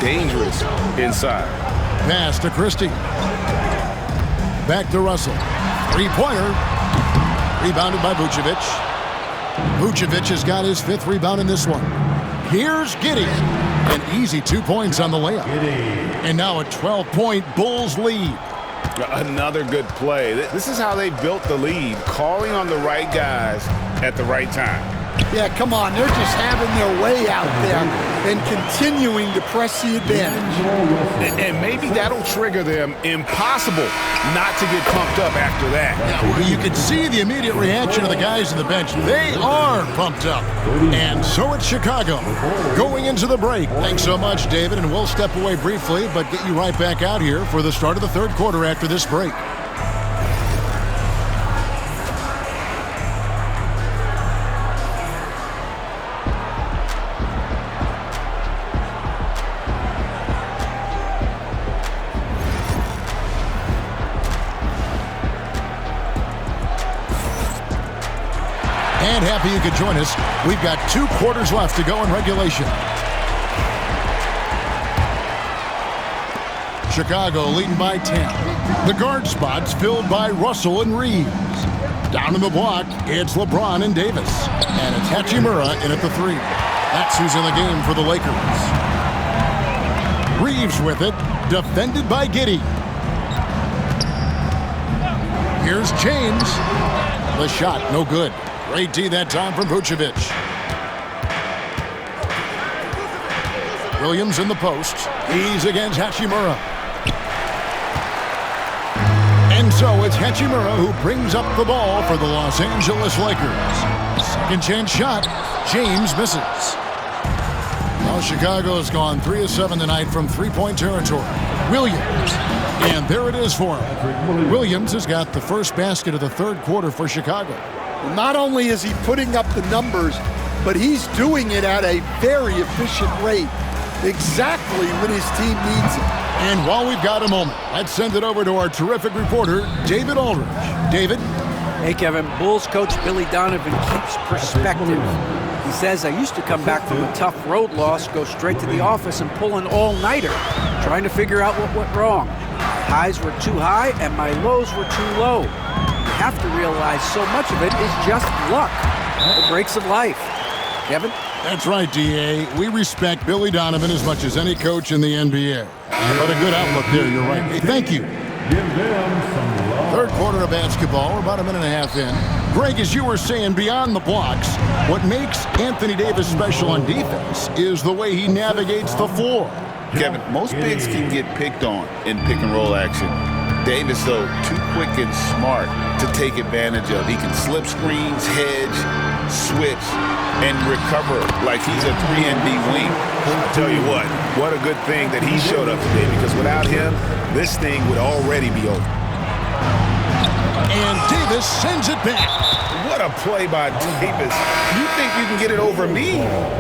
dangerous inside. Pass to Christie. Back to Russell. Three-pointer. Rebounded by Vucevic. Vucevic has got his 5th rebound in this one. Here's Giddey. An easy 2 points on the layup. And now a 12-point Bulls lead. Another good play. This is how they built the lead, calling on the right guys at the right time. Yeah, come on. They're just having their way out there and continuing to press the advantage. And maybe that'll trigger them. Impossible not to get pumped up after that. Yeah, well, you can see the immediate reaction of the guys on the bench. They are pumped up. And so it's Chicago going into the break. Thanks so much, David, and we'll step away briefly, but get you right back out here for the start of the 3rd quarter after this break. And happy you could join us. We've got 2 quarters left to go in regulation. Chicago leading by 10. The guard spots filled by Russell and Reeves. Down in the block, it's LeBron and Davis. And it's Hachimura in at the 3. That's who's in the game for the Lakers. Reeves with it, defended by Giddey. Here's James. The shot, no good. Great D that time from Vucevic. Williams in the post. He's against Hachimura. And so it's Hachimura who brings up the ball for the Los Angeles Lakers. Second chance shot. James misses. Well, Chicago has gone 3 of 7 tonight from 3-point territory. Williams. And there it is for him. Williams has got the first basket of the 3rd quarter for Chicago. Not only is he putting up the numbers, but he's doing it at a very efficient rate, exactly when his team needs it. And while we've got a moment, let's send it over to our terrific reporter, David Aldridge. David? Hey, Kevin. Bulls coach Billy Donovan keeps perspective. He says, I used to come back from a tough road loss, go straight to the office and pull an all-nighter, trying to figure out what went wrong. My highs were too high and my lows were too low. You have to realize so much of it is just luck, the breaks of life. Kevin? That's right, D.A. We respect Billy Donovan as much as any coach in the NBA. But a good outlook there, you're right. Hey, thank you. Third quarter of basketball, we're about a minute and a half in. Greg, as you were saying, beyond the blocks, what makes Anthony Davis special on defense is the way he navigates the floor. Kevin, most bigs can get picked on in pick-and-roll action. Davis, though, too quick and smart to take advantage of. He can slip screens, hedge, switch, and recover like he's a 3-and-D wing. I'll tell you what a good thing that he showed up today, because without him, this thing would already be over. And Davis sends it back. What a play by Davis. You think you can get it over me?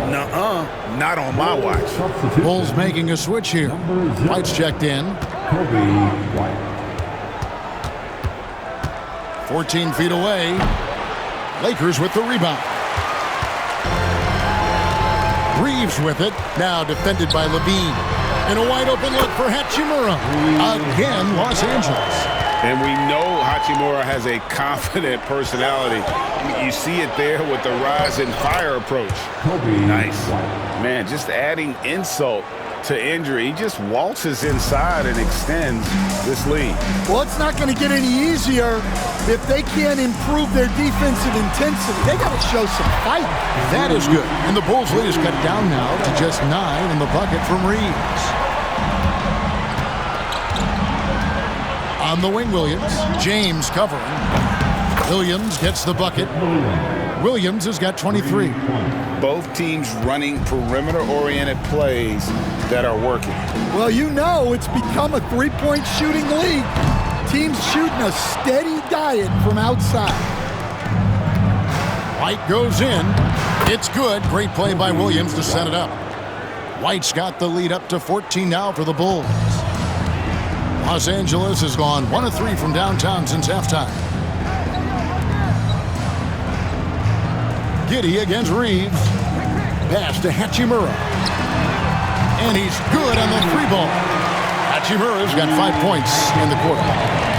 Nuh-uh. Not on my watch. Bulls making a switch here. White's checked in. 14 feet away. Lakers with the rebound. Reeves with it. Now defended by Levine. And a wide open look for Hachimura. Again, Los Angeles. And we know Hachimura has a confident personality. You see it there with the rise and fire approach. Nice. Man, just adding insult to injury. He just waltzes inside and extends this lead. Well, it's not going to get any easier if they can't improve their defensive intensity. They got to show some fight. That is good. And the Bulls lead is cut down now to just 9 in the bucket from Reeves. On the wing, Williams. James covering. Williams gets the bucket. Williams has got 23. Both teams running perimeter-oriented plays that are working. Well, you know it's become a three-point shooting league. Teams shooting a steady diet from outside. White goes in. It's good. Great play by Williams to set it up. White's got the lead up to 14 now for the Bulls. Los Angeles has gone 1 of 3 from downtown since halftime. Giddey against Reeves. Pass to Hachimura. And he's good on the 3-ball. Hachimura's got 5 points in the quarter.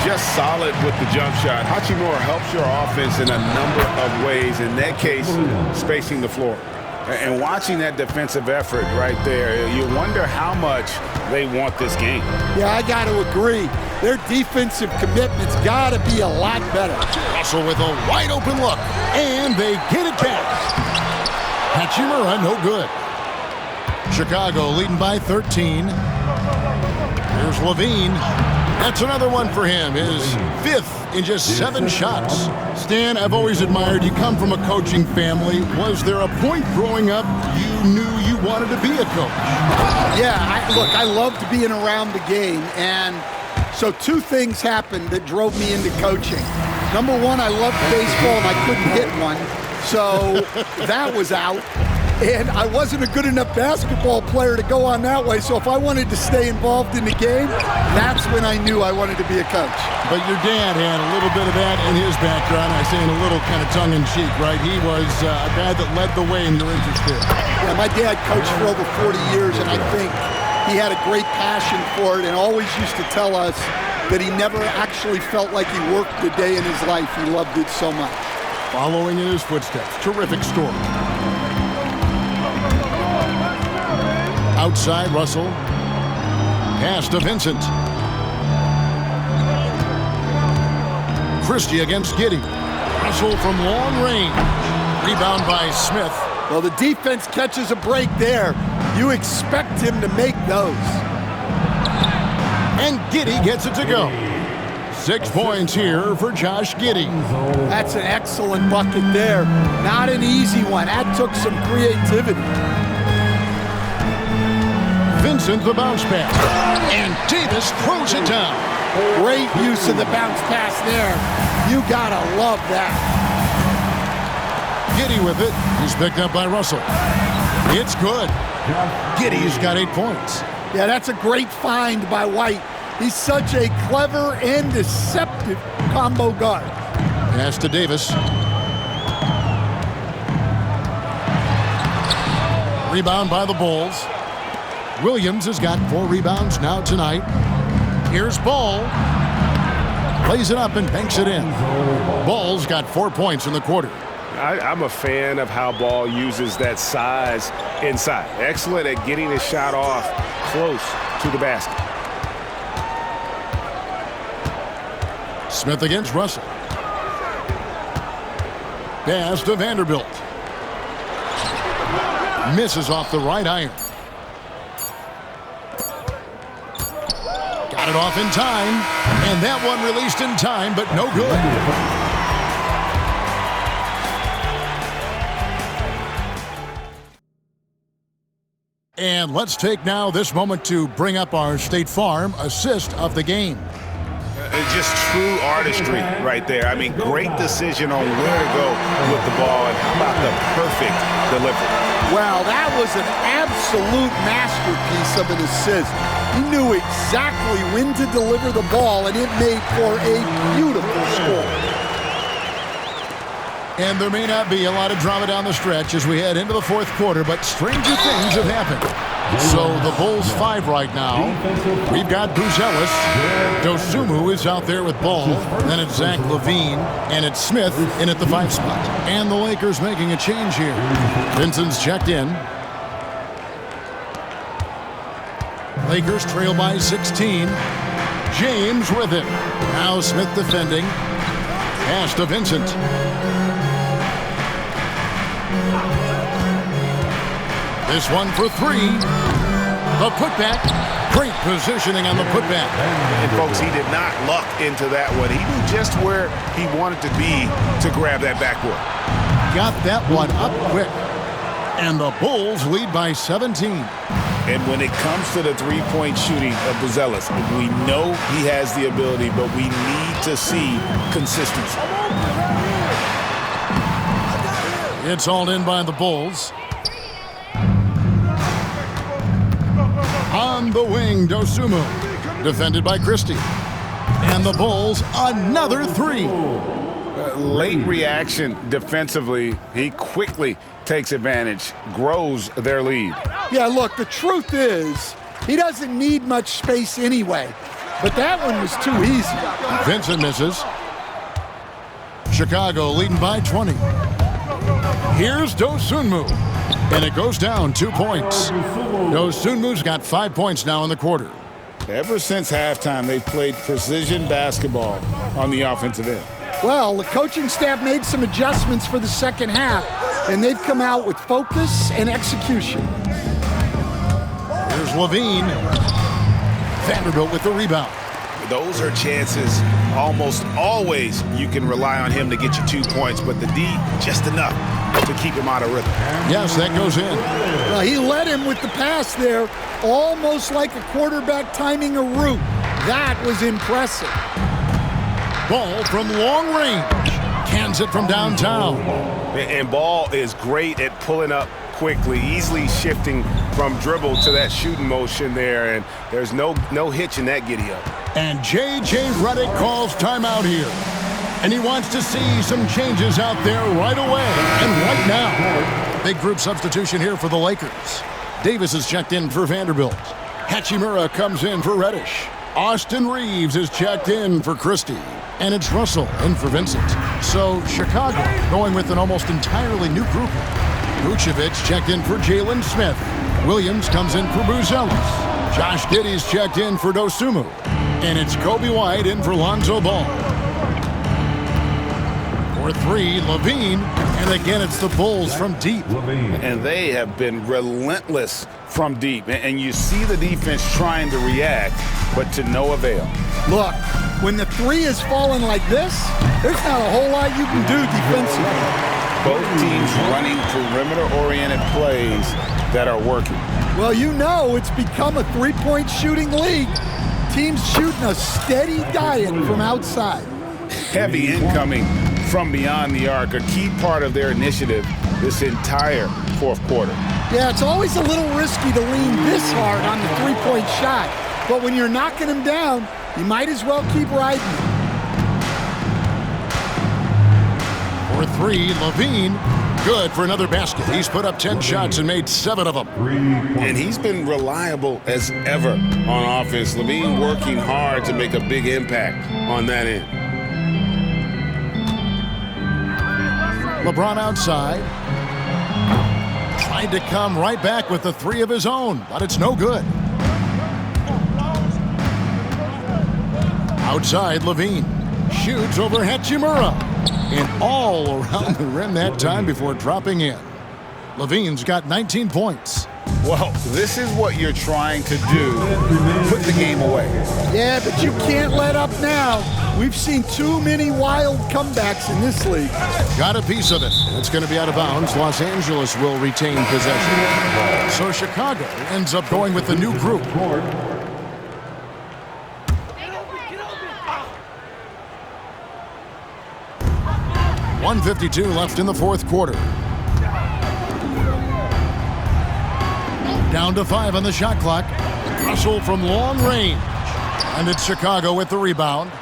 Just solid with the jump shot. Hachimura helps your offense in a number of ways. In that case, spacing the floor. And watching that defensive effort right there, you wonder how much they want this game. Yeah, I got to agree. Their defensive commitment's got to be a lot better. Russell with a wide open look. And they get it back. Hachimura, no good. Chicago leading by 13. Here's Levine. That's another one for him. His 5th in just 7 shots. Stan, I've always admired you come from a coaching family. Was there a point growing up you knew you wanted to be a coach? Yeah, I loved being around the game. And so 2 things happened that drove me into coaching. Number 1, I loved baseball and I couldn't hit one. So that was out. And I wasn't a good enough basketball player to go on that way. So if I wanted to stay involved in the game, that's when I knew I wanted to be a coach. But your dad had a little bit of that in his background. I say in a little kind of tongue-in-cheek, right? He was a guy that led the way in your interest there. Yeah, my dad coached for over 40 years, and I think he had a great passion for it and always used to tell us that he never actually felt like he worked a day in his life. He loved it so much. Following in his footsteps, terrific story. Outside, Russell. Pass to Vincent. Christie against Giddey. Russell from long range. Rebound by Smith. Well, the defense catches a break there. You expect him to make those. And Giddey gets it to go. 6 points here for Josh Giddey. That's an excellent bucket there. Not an easy one. That took some creativity. Vincent, the bounce pass. And Davis throws it down. Great use of the bounce pass there. You gotta love that. Giddey with it. He's picked up by Russell. It's good. Giddey's got 8 points. Yeah, that's a great find by White. He's such a clever and deceptive combo guard. Pass to Davis. Rebound by the Bulls. Williams has got 4 rebounds now tonight. Here's Ball. Plays it up and banks it in. Ball's got 4 points in the quarter. I'm a fan of how Ball uses that size inside. Excellent at getting his shot off close to the basket. Smith against Russell. Pass to Vanderbilt. Misses off the right iron. Got it off in time, and that one released in time, but no good. And let's take now this moment to bring up our State Farm assist of the game. It's just true artistry right there. I mean, great decision on where to go with the ball, and how about the perfect delivery? Well, that was an absolute masterpiece of an assist. He knew exactly when to deliver the ball, and it made for a beautiful score. And there may not be a lot of drama down the stretch as we head into the 4th quarter, but stranger things have happened. So the Bulls 5 right now. We've got Bruce Ellis. Dosunmu is out there with Ball. Then it's Zach LaVine. And it's Smith in at the 5 spot. And the Lakers making a change here. Vincent's checked in. Lakers trail by 16. James with it. Now Smith defending. Pass to Vincent. This one for 3. The putback. Great positioning on the putback. And folks, he did not luck into that one. He knew just where he wanted to be to grab that backboard. Got that one up quick. And the Bulls lead by 17. And when it comes to the three-point shooting of Buzelis, we know he has the ability, but we need to see consistency. It's hauled in by the Bulls. On the wing, Dosunmu. Defended by Christie. And the Bulls, another 3. Late reaction defensively. He quickly takes advantage, grows their lead. Yeah, look, the truth is he doesn't need much space anyway. But that one was too easy. Vincent misses. Chicago leading by 20. Here's Dosunmu. And it goes down 2 points. Dosunmu's got 5 points now in the quarter. Ever since halftime, they've played precision basketball on the offensive end. Well, the coaching staff made some adjustments for the second half, and they've come out with focus and execution. Here's Levine. Vanderbilt with the rebound. Those are chances almost always you can rely on him to get you 2 points, but the D, just enough to keep him out of rhythm. Yes, that goes in. Well, he led him with the pass there, almost like a quarterback timing a route. That was impressive. Ball from long range. Cans it from downtown. And Ball is great at pulling up quickly, easily shifting from dribble to that shooting motion there, and there's no hitch in that giddy up. And J.J. Redick calls timeout here. And he wants to see some changes out there right away and right now. Big group substitution here for the Lakers. Davis is checked in for Vanderbilt. Hachimura comes in for Reddish. Austin Reeves is checked in for Christie. And it's Russell in for Vincent. So Chicago going with an almost entirely new group. Vucevic checked in for Jalen Smith. Williams comes in for Buzelis. Josh Giddey's checked in for Dosunmu. And it's Kobe White in for Lonzo Ball. For three, Levine. And again, it's the Bulls from deep. And they have been relentless from deep. And you see the defense trying to react, but to no avail. Look, when the three is falling like this, there's not a whole lot you can do defensively. Both teams running perimeter-oriented plays that are working. Well, you know it's become a three-point shooting league. Teams shooting a steady diet from outside. Heavy incoming from beyond the arc, a key part of their initiative this entire fourth quarter. Yeah, it's always a little risky to lean this hard on the three-point shot. But when you're knocking them down, you might as well keep riding. For three, Levine. Good for another basket. He's put up 10 shots and made 7 of them. And he's been reliable as ever on offense. Levine working hard to make a big impact on that end. LeBron outside. Tried to come right back with the three of his own, but it's no good. Outside, Levine. Shoots over Hachimura. And all around the rim that time before dropping in. Levine's got 19 points. Well, this is what you're trying to do. Put the game away. Yeah, but you can't let up now. We've seen too many wild comebacks in this league. Got a piece of it. It's going to be out of bounds. Los Angeles will retain possession. So Chicago ends up going with the new group. .152 left in the fourth quarter. Down to 5 on the shot clock. Russell from long range. And it's Chicago with the rebound.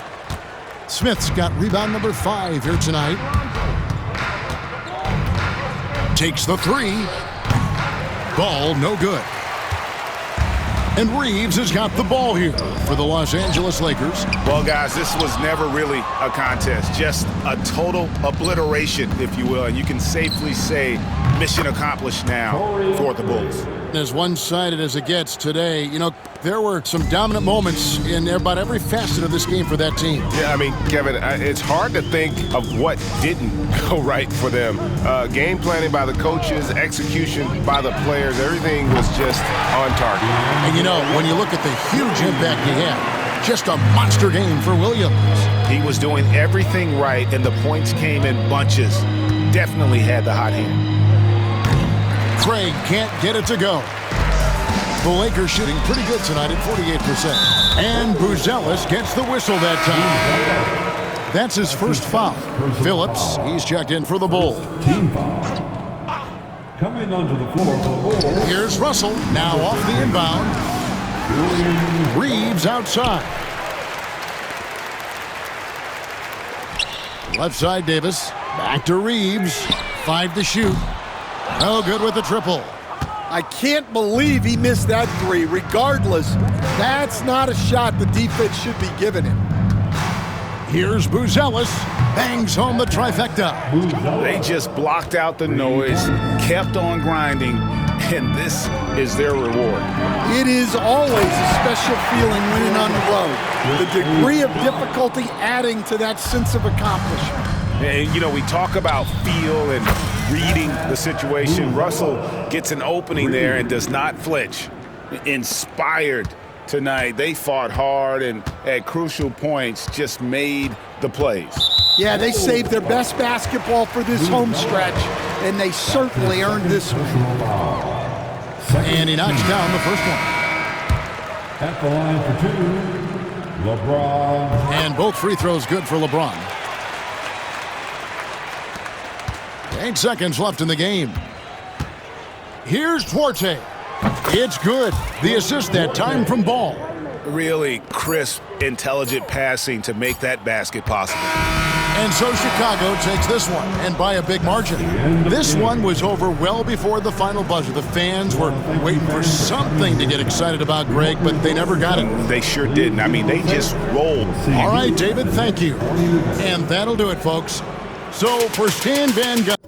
Smith's got rebound number 5 here tonight. Takes the three. Ball no good. And Reeves has got the ball here for the Los Angeles Lakers. Well, guys, this was never really a contest. Just a total obliteration, if you will. And you can safely say mission accomplished now for the Bulls. As one-sided as it gets today, you know, there were some dominant moments in about every facet of this game for that team. Yeah, I mean, Kevin, it's hard to think of what didn't go right for them. Game planning by the coaches, execution by the players, everything was just on target. And you know, when you look at the huge impact he had, just a monster game for Williams. He was doing everything right, and the points came in bunches. Definitely had the hot hand. Craig can't get it to go. The Lakers shooting pretty good tonight at 48%. And Buzelis gets the whistle that time. That's his first foul. Phillips, he's checked in for the Bulls. Coming onto the floor for the Bulls. Here's Russell, now off the inbound. Reeves outside. Left side, Davis. Back to Reeves. 5 to shoot. No good with the triple. I can't believe he missed that three. Regardless, that's not a shot the defense should be giving him. Here's Buzelis. Bangs home the trifecta. They just blocked out the noise, kept on grinding, and this is their reward. It is always a special feeling winning on the road. The degree of difficulty adding to that sense of accomplishment. And, you know, we talk about feel and reading the situation. Russell gets an opening there and does not flinch. Inspired tonight. They fought hard and at crucial points just made the plays. Yeah, they saved their best basketball for this home stretch, and they certainly earned this one. And he knocks down the first one. At the line for 2, LeBron. And both free throws good for LeBron. 8 seconds left in the game. Here's Duarte. It's good. The assist that time from Ball. Really crisp, intelligent passing to make that basket possible. And so Chicago takes this one, and by a big margin. This one was over well before the final buzzer. The fans were waiting for something to get excited about, Greg, but they never got it. They sure didn't. I mean, they just rolled. All right, David, thank you. And that'll do it, folks. So for Stan Van Gundy.